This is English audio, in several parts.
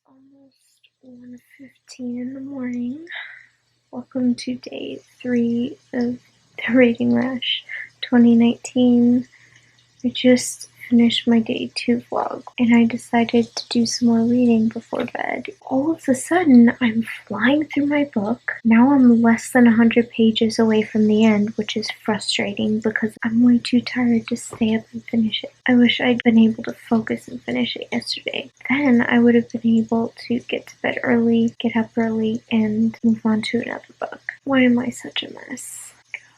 Almost 1:15 in the morning. Welcome to day 3 of the Reading Rush 2019. I just finished my day 2 vlog and I decided to do some more reading before bed. All of a sudden, I'm flying through my book. Now I'm less than 100 pages away from the end, which is frustrating because I'm way too tired to stay up and finish it. I wish I'd been able to focus and finish it yesterday. Then I would have been able to get to bed early, get up early, and move on to another book. Why am I such a mess?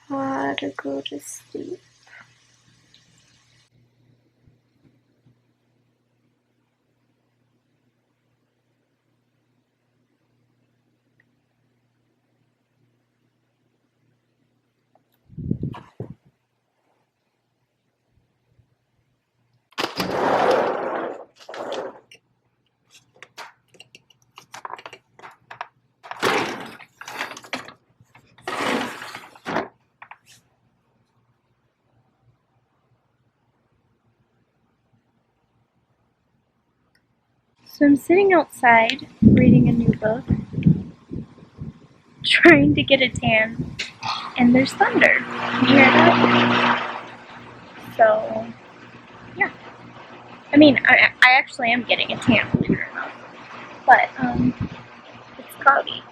Gotta go to sleep. So I'm sitting outside reading a new book, trying to get a tan, and there's thunder. Can you hear that? So, yeah. I mean, I actually am getting a tan, believe it or not. But, it's cloudy.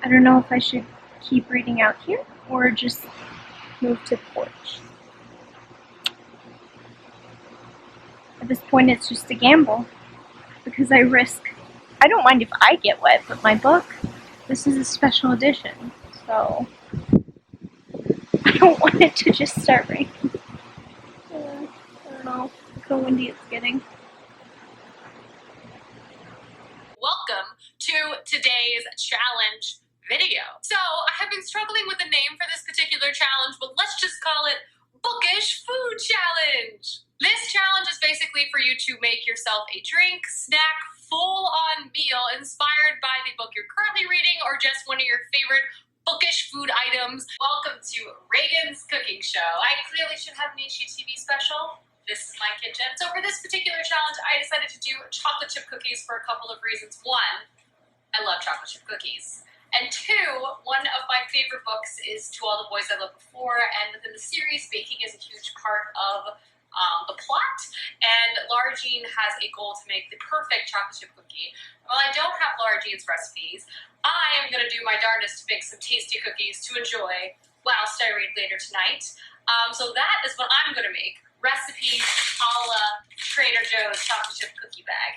I don't know if I should keep reading out here or just move to the porch. At this point, it's just a gamble because I don't mind if I get wet, but my book, this is a special edition, so I don't want it to just start raining. I don't know, look how windy it's getting. Welcome to today's challenge video. So I have been struggling with a name for this particular challenge, but let's just call it Bookish Food Challenge. This challenge is basically for you to make yourself a drink, snack, full-on meal inspired by the book you're currently reading or just one of your favorite bookish food items. Welcome to Reagan's Cooking Show. I clearly should have an HGTV special. This is my kitchen. So for this particular challenge, I decided to do chocolate chip cookies for a couple of reasons. One, I love chocolate chip cookies. And two, one of my favorite books is To All the Boys I Loved Before, and within the series, baking is a huge part of the plot, and Laura Jean has a goal to make the perfect chocolate chip cookie. While I don't have Laura Jean's recipes, I am going to do my darndest to make some tasty cookies to enjoy whilst I read later tonight. So that is what I'm going to make. Recipes a la Trader Joe's chocolate chip cookie bag.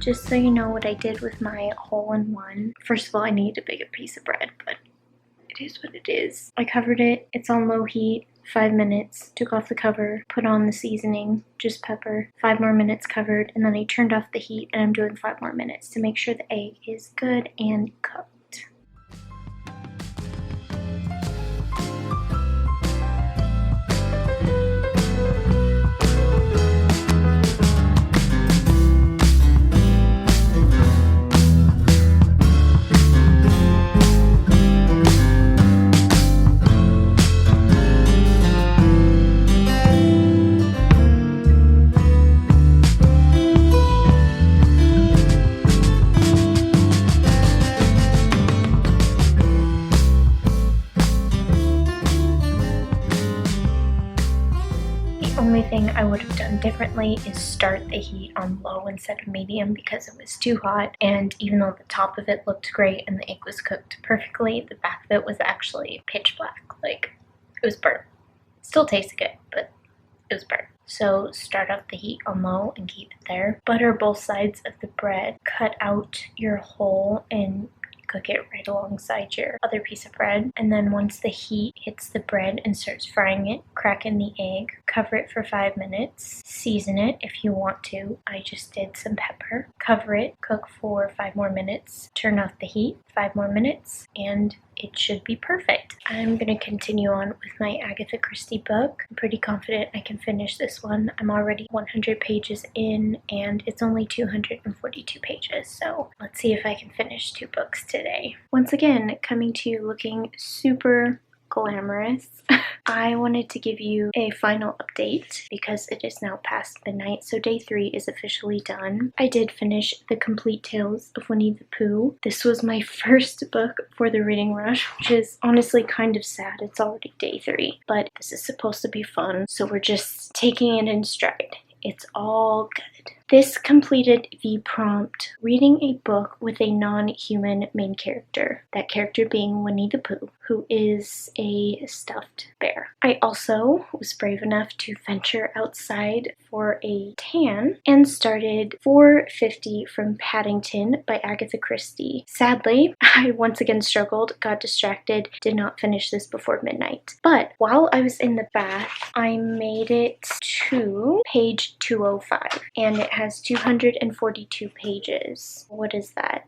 Just so you know what I did with my hole-in-one. First of all, I need a bigger piece of bread, but it is what it is. I covered it. It's on low heat. 5 minutes. Took off the cover. Put on the seasoning. Just pepper. 5 more minutes covered. And then I turned off the heat and I'm doing 5 more minutes to make sure the egg is good and cooked. would have done differently is start the heat on low instead of medium because it was too hot, and even though the top of it looked great and the egg was cooked perfectly, the back of it was actually pitch black. Like, it was burnt. Still tasted good, but it was burnt. So start off the heat on low and keep it there. Butter both sides of the bread. Cut out your hole and cook it right alongside your other piece of bread. And then once the heat hits the bread and starts frying it, crack in the egg, cover it for 5 minutes, season it if you want to. I just did some pepper. Cover it, cook for 5 more minutes, turn off the heat, 5 more minutes, and it should be perfect. I'm going to continue on with my Agatha Christie book. I'm pretty confident I can finish this one. I'm already 100 pages in and it's only 242 pages, so let's see if I can finish 2 books today. Once again, coming to you looking super glamorous. I wanted to give you a final update because it is now past midnight, so day 3 is officially done. I did finish The Complete Tales of Winnie the Pooh. This was my first book for the reading rush, which is honestly kind of sad. It's already day 3, but this is supposed to be fun, so we're just taking it in stride. It's all good. This completed the prompt, reading a book with a non-human main character, that character being Winnie the Pooh, who is a stuffed bear. I also was brave enough to venture outside for a tan and started 450 from Paddington by Agatha Christie. Sadly, I once again struggled, got distracted, did not finish this before midnight. But while I was in the bath, I made it to page 205, and it has 242 pages. What is that?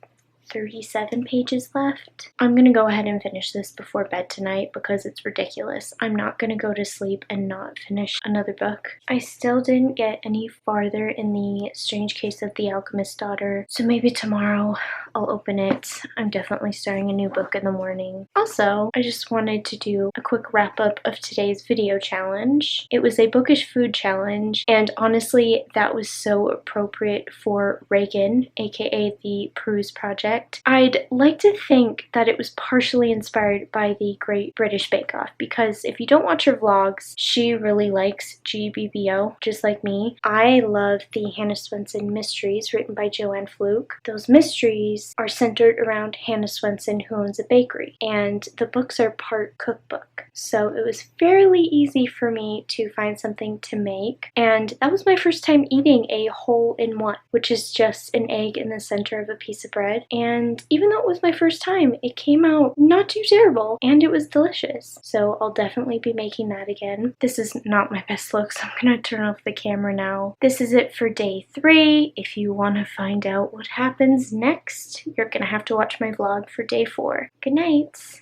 37 pages left. I'm gonna go ahead and finish this before bed tonight because it's ridiculous. I'm not gonna go to sleep and not finish another book. I still didn't get any farther in the Strange Case of the Alchemist's Daughter, so maybe tomorrow I'll open it. I'm definitely starting a new book in the morning. Also, I just wanted to do a quick wrap up of today's video challenge. It was a bookish food challenge, and honestly, that was so appropriate for Reagan, aka the Peruse Project. I'd like to think that it was partially inspired by the Great British Bake Off, because if you don't watch her vlogs, she really likes GBBO, just like me. I love the Hannah Swenson mysteries written by Joanne Fluke. Those mysteries are centered around Hannah Swenson, who owns a bakery, and the books are part cookbook. So it was fairly easy for me to find something to make, and that was my first time eating a hole-in-one, which is just an egg in the center of a piece of bread. And even though it was my first time, it came out not too terrible, and it was delicious. So I'll definitely be making that again. This is not my best look, so I'm gonna turn off the camera now. This is it for day 3. If you want to find out what happens next, you're gonna have to watch my vlog for day 4. Good night!